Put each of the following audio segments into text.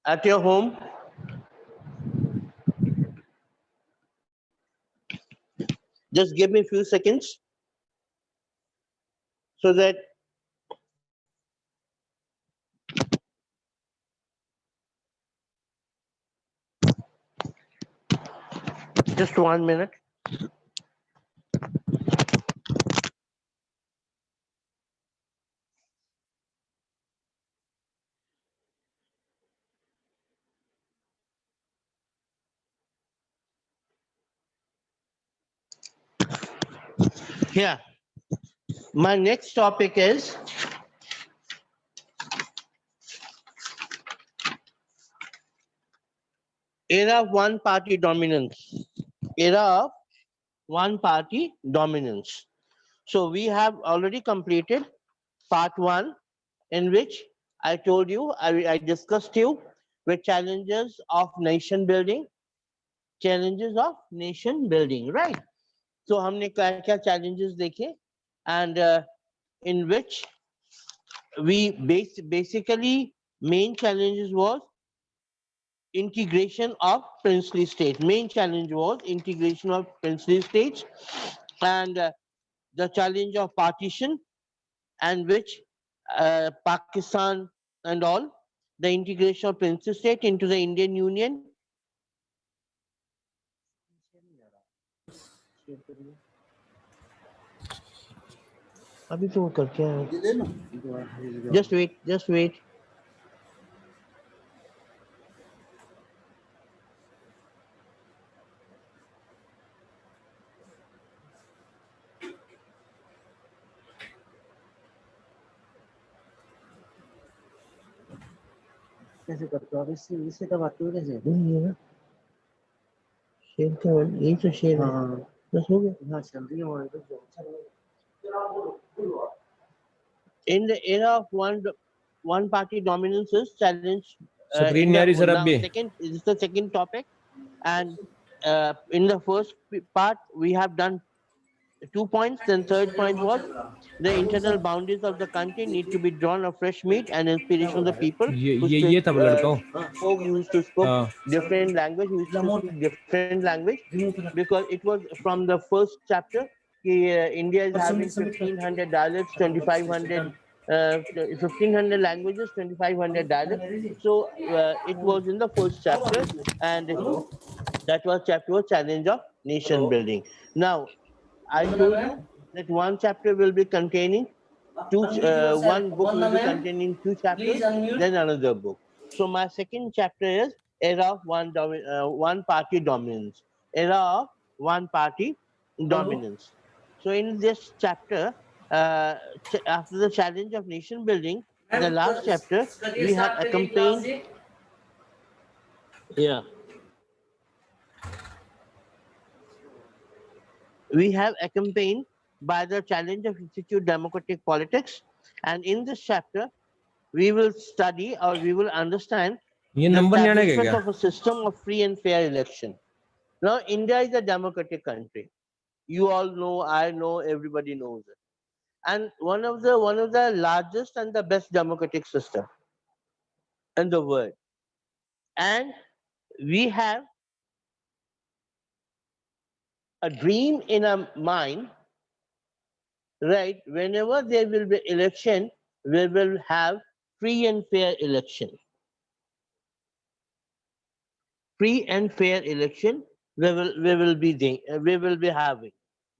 at your home. Just give me a few seconds so that just 1 minute. Yeah, my next topic is era of one party dominance. Era of one party dominance. So we have already completed part one, in which I told you, I discussed you with challenges of nation building, challenges of nation building, right? So हमने क्या क्या challenges देखे, and in which we basically main challenges was integration of princely states. Main challenge was integration of princely states, and the challenge of partition, and which Pakistan and all, the integration of princely state into the Indian Union. अभी तो वो करके आया। Just wait. कैसे करते हो? अब इससे दबाते हो कैसे? नहीं है ना, शेयर का यही तो शेयर है। हाँ, बस हो गया। हाँ, चल रही है हमारे तो in the era of one party dominance is challenge. Screen नहीं आ रही सर अब भी। Second is the second topic, and in the first part we have done 2 points. Then third point was the internal boundaries of the country need to be drawn of fresh meat and inspiration of the people ये तब लड़का who used to speak different language, who used to speak different language, because it was from the first chapter. India is having 1500 dialects, 2500 1500 languages, 2500 dialects. So it was in the first chapter, and that was chapter was challenge of nation building. Now I told you that one chapter will be containing one book will be containing 2 chapters, then another book. So my second chapter is era of one party dominance. Era of one party dominance. So in this chapter, after the challenge of nation building, the last chapter we have accompanied. Yeah. We have accompanied by the challenge of Institute Democratic Politics, and in this chapter we will study or we will understand the establishment of a system of free and fair election. Now India is a democratic country. You all know, I know, everybody knows it. And one of the largest and the best democratic system in the world. And we have a dream in our mind, right? Whenever there will be election, we will have free and fair election. Free and fair election we will be having.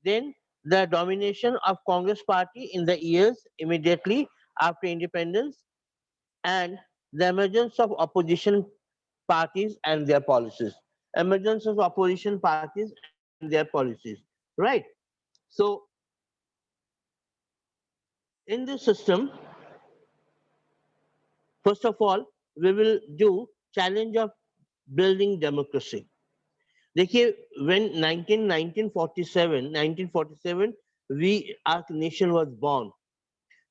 Then the domination of Congress party in the years immediately after independence, and the emergence of opposition parties and their policies. Emergence of opposition parties and their policies. Right? So in this system, first of all, we will do challenge of building democracy. देखिए, when 1947, our nation was born.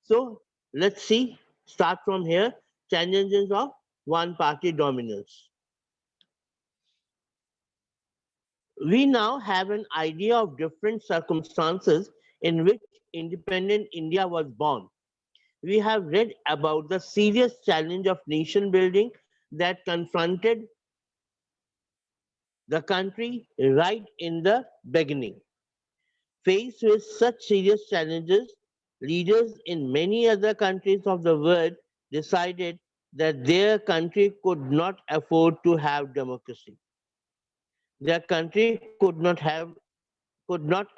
So let's see, start from here, challenges of one party dominance. We now have an idea of different circumstances in which independent India was born. We have read about the serious challenge of nation building that confronted the country right in the beginning. Faced with such serious challenges, leaders in many other countries of the world decided that their country could not afford to have democracy. Their country could not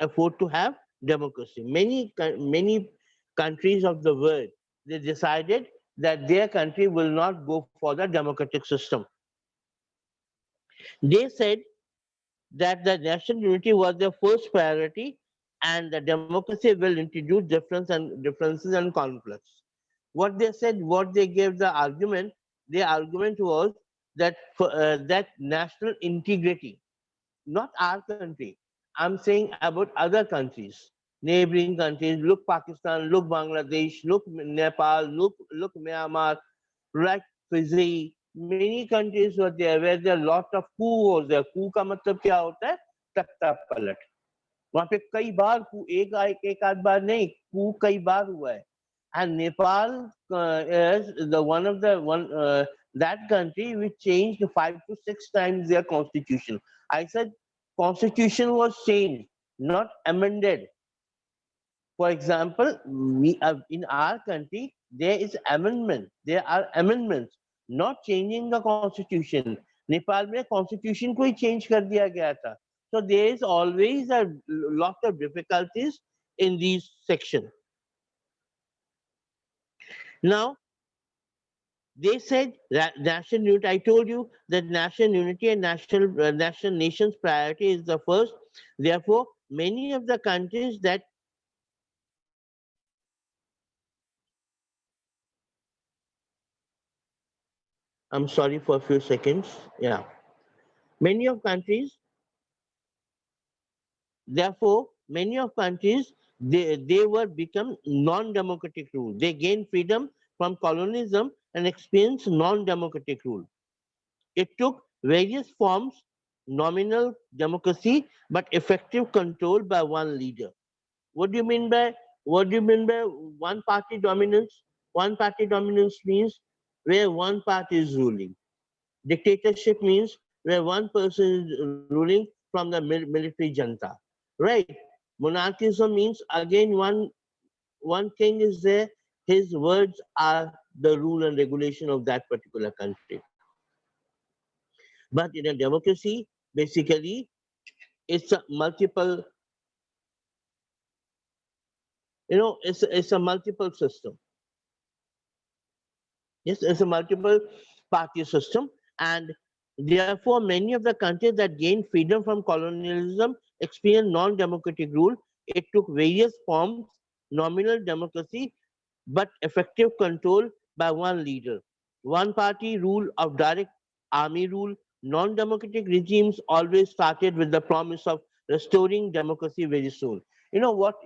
afford to have democracy. Many countries of the world, they decided that their country will not go for the democratic system. They said that the national unity was their first priority, and the democracy will introduce differences and conflicts. What they said, what they gave the argument, the argument was that that national integrity, not our country. I'm saying about other countries, neighboring countries. Look Pakistan, look Bangladesh, look Nepal, look Myanmar, right? Fiji. Many countries were there where there are lot of coup was there. Coup का मतलब क्या होता है? तख्ता पलट. वहां पे कई बार coup एक आध बार नहीं, coup कई बार हुआ है. And Nepal is the one of the one that country which changed 5 to 6 times their constitution. I said constitution was changed, not amended. For example, in our country there is amendment. There are amendments, not changing the constitution. Nepal में constitution को ही change कर दिया गया था. So there is always a lot of difficulties in these sections. Now, they said that national unity. I told you that national unity and national nation's priority is the first. Therefore, many of the countries that I'm sorry for a few seconds. Yeah, many of countries. Therefore, many of countries they were become non-democratic rule. They gained freedom from colonialism and experienced non-democratic rule. It took various forms, nominal democracy, but effective control by one leader. What do you mean by one party dominance? One party dominance means where one party is ruling. Dictatorship means where one person is ruling from the military junta. Right? Monarchism means again one king is there, his words are the rule and regulation of that particular country. But in a democracy, basically, it's a multiple, it's a multiple system. Yes, it's a multiple party system. And therefore, many of the countries that gained freedom from colonialism experienced non-democratic rule. It took various forms, nominal democracy, but effective control by one leader. One party rule of direct army rule. Non-democratic regimes always started with the promise of restoring democracy very soon. You know what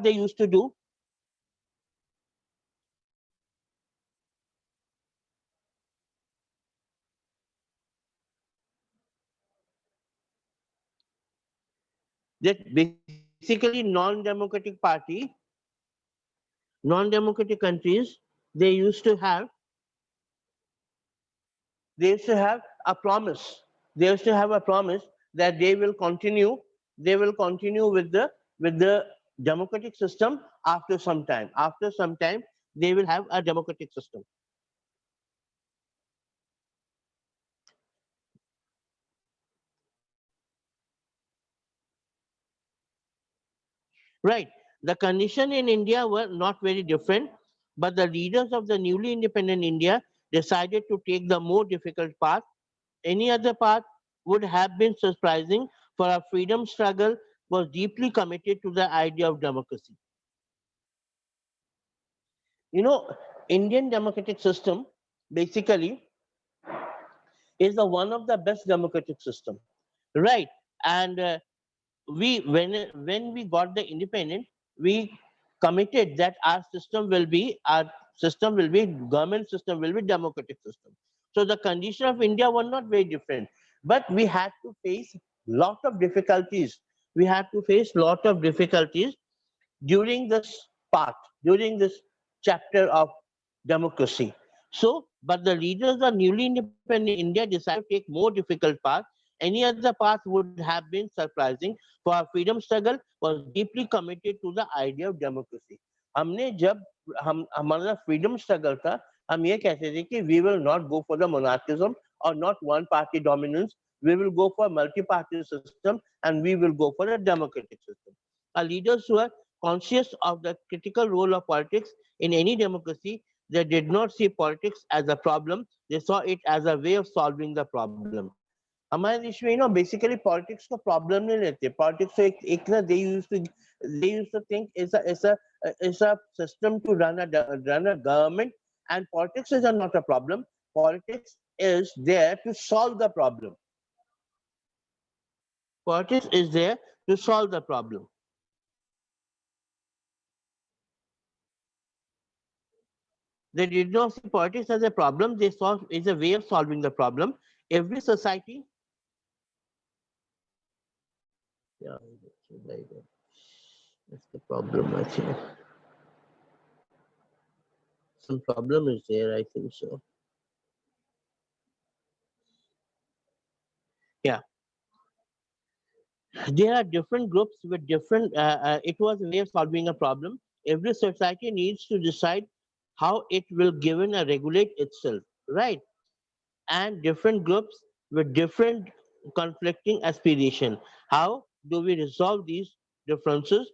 they used to do? That basically non-democratic countries, they used to have they used to have a promise. They used to have a promise that they will continue with the democratic system after some time. After some time, they will have a democratic system. Right. The condition in India were not very different, but the leaders of the newly independent India decided to take the more difficult path. Any other path would have been surprising, for our freedom struggle was deeply committed to the idea of democracy. You know, Indian democratic system basically is the one of the best democratic system, right? And we when we got the independent, we committed that our system will be government system will be democratic system. So the condition of India were not very different, but we had to face lot of difficulties. We had to face lot of difficulties during this part, during this chapter of democracy. So, but the leaders of newly independent India decided to take more difficult path. Any other path would have been surprising, for our freedom struggle was deeply committed to the idea of democracy. हमने जब हम हमारा freedom struggle था, हम ये कहते थे कि we will not go for the monarchism or not one party dominance. We will go for multi-party system and we will go for a democratic system. Our leaders were conscious of the critical role of politics in any democracy. They did not see politics as a problem, they saw it as a way of solving the problem. हमारे देश में basically politics को problem नहीं लेते. Politics को एक ना they used to think is a system to run a government, and politics is not a problem. Politics is there to solve the problem. Politics is there to solve the problem. They did not see politics as a problem, they saw it as a way of solving the problem. Every society, yeah, that's the problem, I think. Some problem is there, I think so. Yeah, there are different groups with different, it was a way of solving a problem. Every society needs to decide how it will given a regulate itself, right? And different groups with different conflicting aspiration. How do we resolve these differences?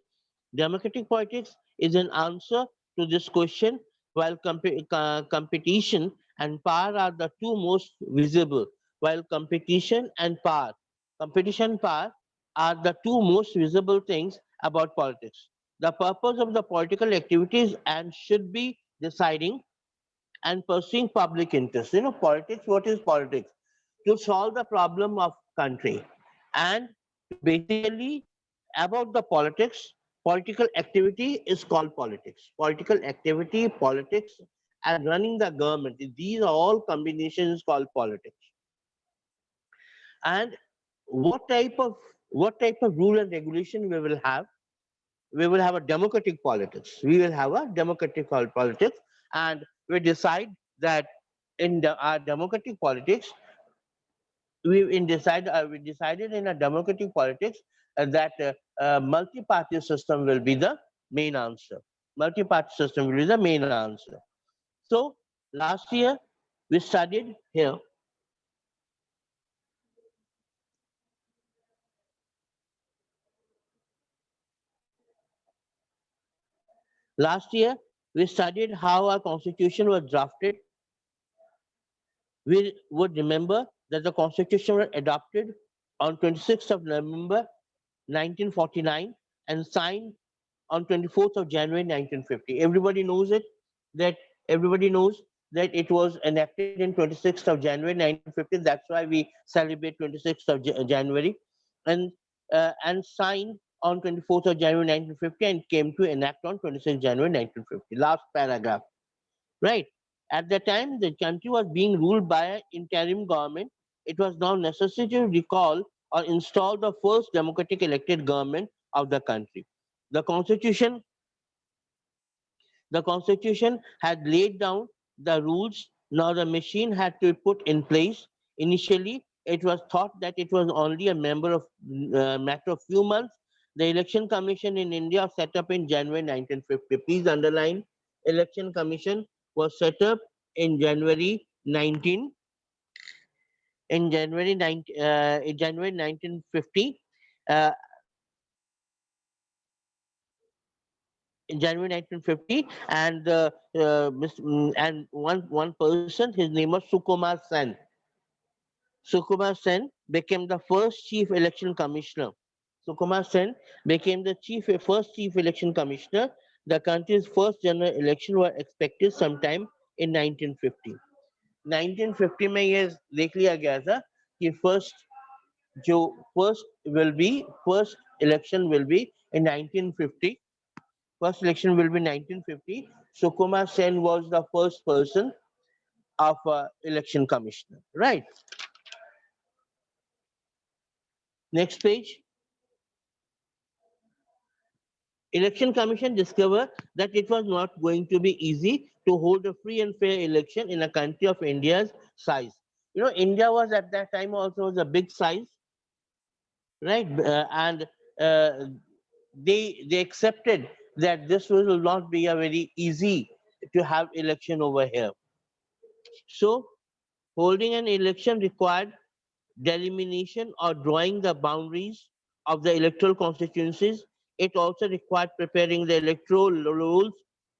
Democratic politics is an answer to this question, while competition and power are the two most visible. While competition and power are the two most visible things about politics. The purpose of the political activities and should be deciding and pursuing public interest. Politics, what is politics? To solve the problem of country. And basically about the politics, political activity is called politics. Political activity, politics, and running the government. These are all combinations called politics. And what type of rule and regulation we will have? We will have a democratic politics. We will have a democratic politics, and we decide that in our democratic politics, we decided in a democratic politics that multi-party system will be the main answer. Multi-party system will be the main answer. So last year we studied here. Last year we studied how our constitution was drafted. We would remember that the constitution was adopted on 26th of November 1949 and signed on 24th of January 1950. Everybody knows it, that everybody knows that it was enacted in 26th of January 1950. That's why we celebrate 26th of January, and signed on 24th of January 1950 and came to enact on 26th January 1950. Last paragraph, right? At the time, the country was being ruled by an interim government. It was now necessary to recall or install the first democratic elected government of the country. The constitution the constitution had laid down the rules. Now the machine had to be put in place. Initially, it was thought that it was only a matter of few months. The Election Commission in India set up in January 1950. Please underline, Election Commission was set up in January 19 in January 1950. Uh, in January 1950, and and one person, his name was Sukumar Sen. Sukumar Sen became the first chief election commissioner. Sukumar Sen became the first chief election commissioner. The country's first general election were expected sometime in 1950. 1950 में ये देख लिया गया था कि जो first election will be in 1950. First election will be 1950. Sukumar Sen was the first person of election commissioner. Right. Next page. Election Commission discovered that it was not going to be easy to hold a free and fair election in a country of India's size. India was at that time also was a big size, right? And uh, they accepted that this will not be a very easy to have election over here. So holding an election required delimitation or drawing the boundaries of the electoral constituencies. It also required preparing the electoral rolls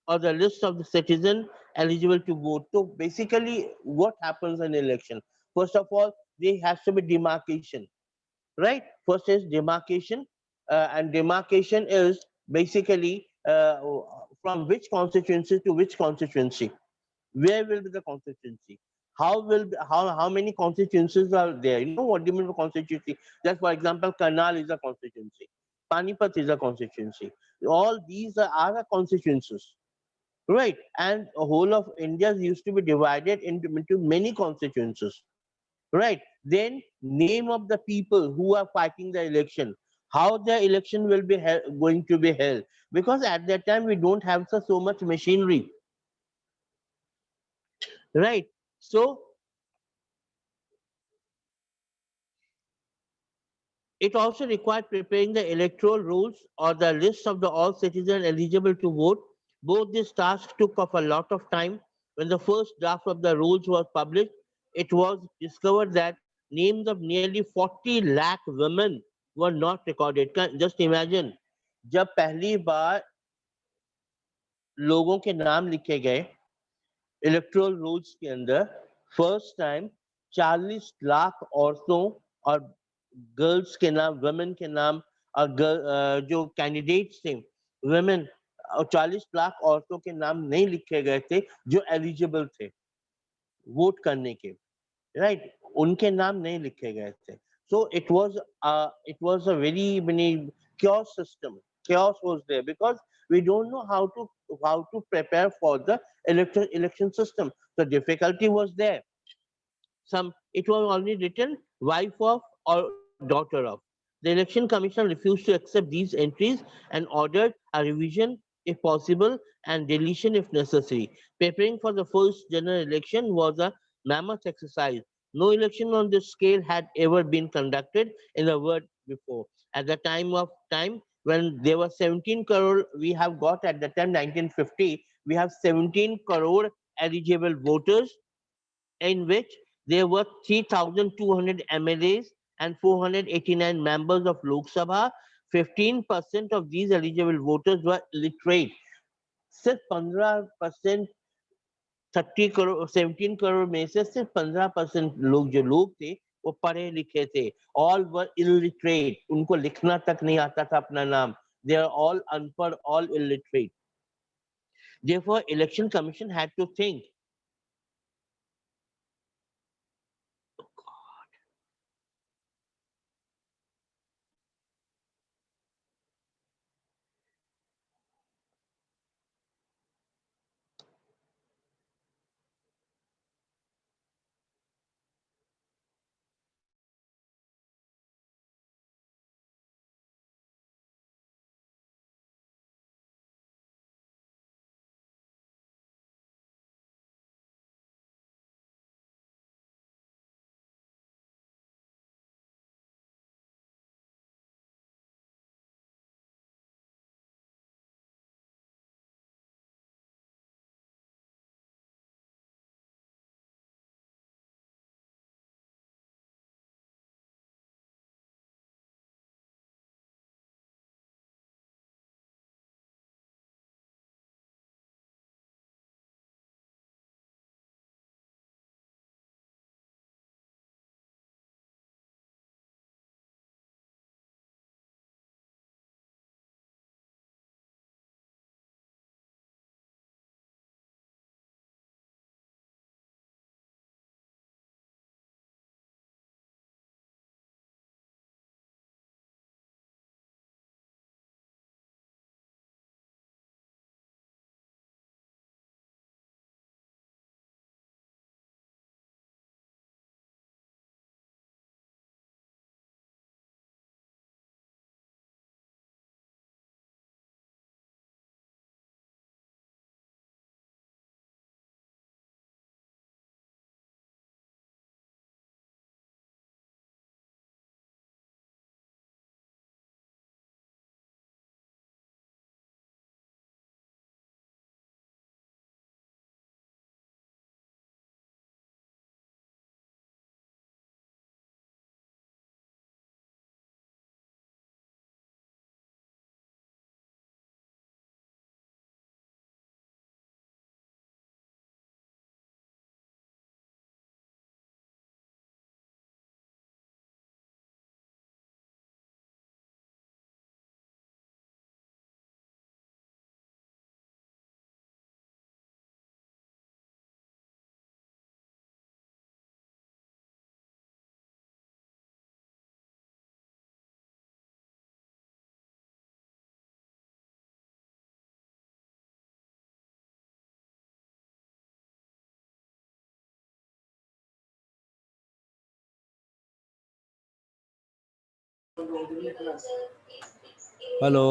or the list of the citizen eligible to vote. So basically, what happens in election? First of all, there has to be demarcation, right? First is demarcation, and demarcation is basically from which constituency to which constituency. Where will be the constituency? How many constituencies are there? You know what do you mean by constituency? Just for example, Karnal is a constituency, Panipat is a constituency. All these are constituencies, right? And the whole of India used to be divided into many constituencies, right? Then name of the people who are fighting the election, how the election will be going to be held, because at that time we don't have so much machinery, right? So it also required preparing the electoral rolls or the list of the all citizens eligible to vote. Both these tasks took up a lot of time. When the first draft of the rules was published, it was discovered that names of nearly 40 lakh women were not recorded. Just imagine, जब पहली बार लोगों के नाम लिखे गए erectile rules के अंदर, first time 40 lakh औरतों और गर्ल्स के नाम, वुमेन के नाम, और जो कैंडिडेट्स थे वुमेन, और 40 लाख औरतों के नाम नहीं लिखे गए थे जो एलिजिबल थे वोट करने के, राइट? उनके नाम नहीं लिखे गए थे. So it was a very many chaos system. Chaos was there because we don't know how to prepare for the election system. The difficulty was there. Some it was only written wife of or daughter of. The election commission refused to accept these entries and ordered a revision if possible and deletion if necessary. Preparing for the first general election was a mammoth exercise. No election on this scale had ever been conducted in the world before. At the time when there were 17 crore, we have got at the time 1950, we have 17 crore eligible voters, in which there were 3,200 MLAs and 489 members of Lok Sabha. 15% of these eligible voters were illiterate. सिर्फ 15%, 30 करोड़ 17 करोड़ में से सिर्फ 15% लोग जो लोग थे वो पढ़े लिखे थे. ऑल वर इलिटरेट, उनको लिखना तक नहीं आता था अपना नाम. दे आर ऑल अनपढ़, all illiterate. Therefore, election commission had to think hello